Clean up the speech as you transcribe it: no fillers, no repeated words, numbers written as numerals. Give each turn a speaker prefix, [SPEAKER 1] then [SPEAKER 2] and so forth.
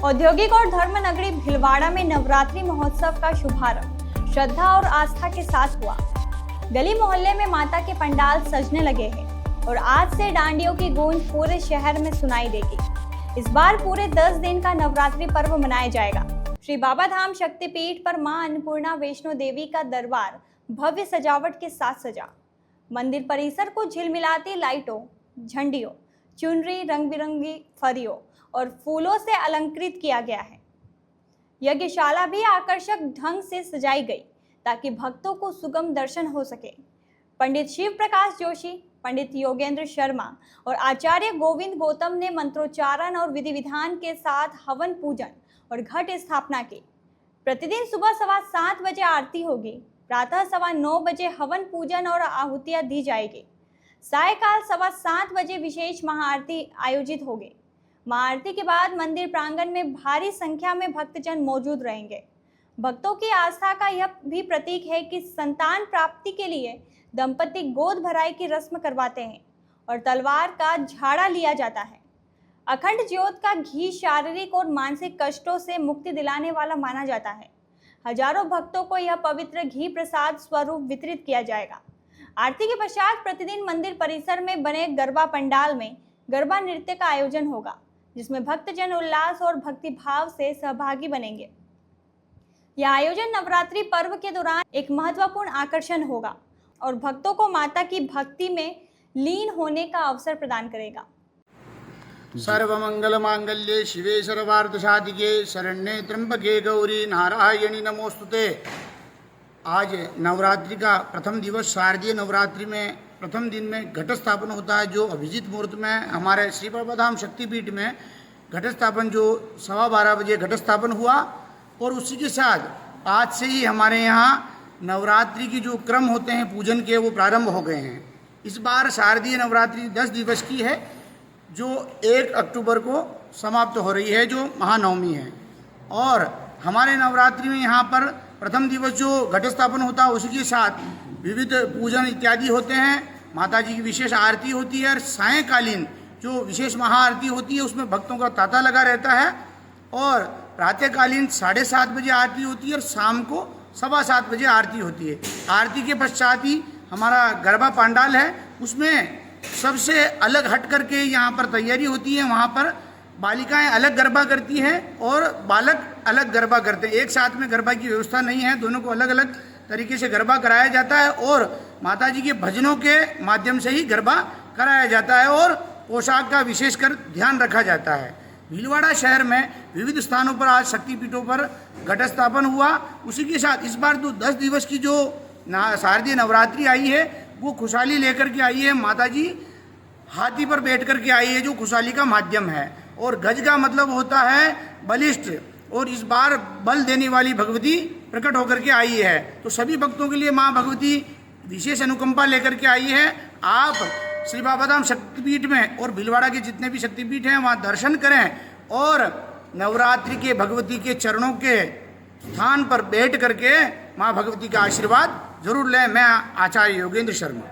[SPEAKER 1] औद्योगिक और धर्म नगरी भीलवाड़ा में नवरात्रि महोत्सव का शुभारंभ श्रद्धा और आस्था के साथ हुआ। गली मोहल्ले में माता के पंडाल सजने लगे हैं और आज से डांडियों की गूंज पूरे शहर में सुनाई देगी। इस बार पूरे 10 दिन का नवरात्रि पर्व मनाया जाएगा। श्री बाबा धाम शक्तिपीठ पर मां अन्नपूर्णा वैष्णो देवी का दरबार भव्य सजावट के साथ सजा। मंदिर परिसर को झिलमिलाती लाइटों, झंडियों, चुनरी, रंग बिरंगी फरियों और फूलों से अलंकृत किया गया है। यज्ञशाला भी आकर्षक ढंग से सजाई गई ताकि भक्तों को सुगम दर्शन हो सके। पंडित शिव प्रकाश जोशी, पंडित योगेंद्र शर्मा और आचार्य गोविंद गौतम ने मंत्रोच्चारण और विधि विधान के साथ हवन पूजन और घट स्थापना की। प्रतिदिन सुबह 7:15 बजे आरती होगी। प्रातः 9:15 बजे हवन पूजन और आहुतियां दी जाएगी। सायकाल 7:15 बजे विशेष महाआरती आयोजित होगी। महाआरती के बाद मंदिर प्रांगण में भारी संख्या में भक्तजन मौजूद रहेंगे। भक्तों की आस्था का यह भी प्रतीक है कि संतान प्राप्ति के लिए दंपति गोद भराई की रस्म करवाते हैं और तलवार का झाड़ा लिया जाता है। अखंड ज्योत का घी शारीरिक और मानसिक कष्टों से मुक्ति दिलाने वाला माना जाता है। हजारों भक्तों को यह पवित्र घी प्रसाद स्वरूप वितरित किया जाएगा। आरती के पश्चात प्रतिदिन मंदिर परिसर में बने गरबा पंडाल में गरबा नृत्य का आयोजन होगा, जिसमें भक्तजन उल्लास और भक्ति भाव से सहभागी बनेंगे। यह आयोजन नवरात्रि पर्व के दौरान एक महत्वपूर्ण आकर्षण होगा और भक्तों को माता की भक्ति में लीन होने का अवसर प्रदान करेगा।
[SPEAKER 2] सर्वमंगल मांगल्ये शिवे सर्वार्थ साधिके शरण्ये त्र्यंबके गौरी नारायणी नमोस्तुते। आज नवरात्रि का प्रथम दिवस, शारदीय नवरात्रि में प्रथम दिन में घट स्थापन होता है, जो अभिजीत मुहूर्त में हमारे श्री बाबा धाम शक्तिपीठ में घट स्थापन जो 12:15 बजे घट स्थापन हुआ। और उसी के साथ आज से ही हमारे यहाँ नवरात्रि की जो क्रम होते हैं पूजन के, वो प्रारंभ हो गए हैं। इस बार शारदीय नवरात्रि 10 दिवस की है, जो 1 अक्टूबर को समाप्त हो रही है, जो महानवमी है। और हमारे नवरात्रि में यहाँ पर प्रथम दिवस जो घट स्थापन होता है, उसी के साथ विविध पूजन इत्यादि होते हैं। माता जी की विशेष आरती होती है और सायंकालीन जो विशेष महाआरती होती है, उसमें भक्तों का तांता लगा रहता है। और प्रातःकालीन 7:30 बजे आरती होती है और शाम को 7:15 बजे आरती होती है। आरती के पश्चात ही हमारा गरबा पंडाल है, उसमें सबसे अलग हट करके यहाँ पर तैयारी होती है। वहाँ पर बालिकाएं अलग गरबा करती हैं और बालक अलग गरबा करते हैं। एक साथ में गरबा की व्यवस्था नहीं है, दोनों को अलग अलग तरीके से गरबा कराया जाता है और माता जी के भजनों के माध्यम से ही गरबा कराया जाता है और पोशाक का विशेषकर ध्यान रखा जाता है। भीलवाड़ा शहर में विविध स्थानों पर आज शक्तिपीठों पर घट स्थापन हुआ। उसी के साथ इस बार तो 10 दिवस की जो शारदीय नवरात्रि आई है, वो खुशहाली लेकर के आई है। माता जी हाथी पर बैठ कर के आई है, जो खुशहाली का माध्यम है। और गज का मतलब होता है बलिष्ठ, और इस बार बल देने वाली भगवती प्रकट होकर के आई है। तो सभी भक्तों के लिए माँ भगवती विशेष अनुकंपा लेकर के आई है। आप श्री बाबा धाम शक्तिपीठ में और भीलवाड़ा के जितने भी शक्तिपीठ हैं, वहाँ दर्शन करें और नवरात्रि के भगवती के चरणों के स्थान पर बैठ करके माँ भगवती का आशीर्वाद जरूर लें। मैं आचार्य योगेंद्र शर्मा।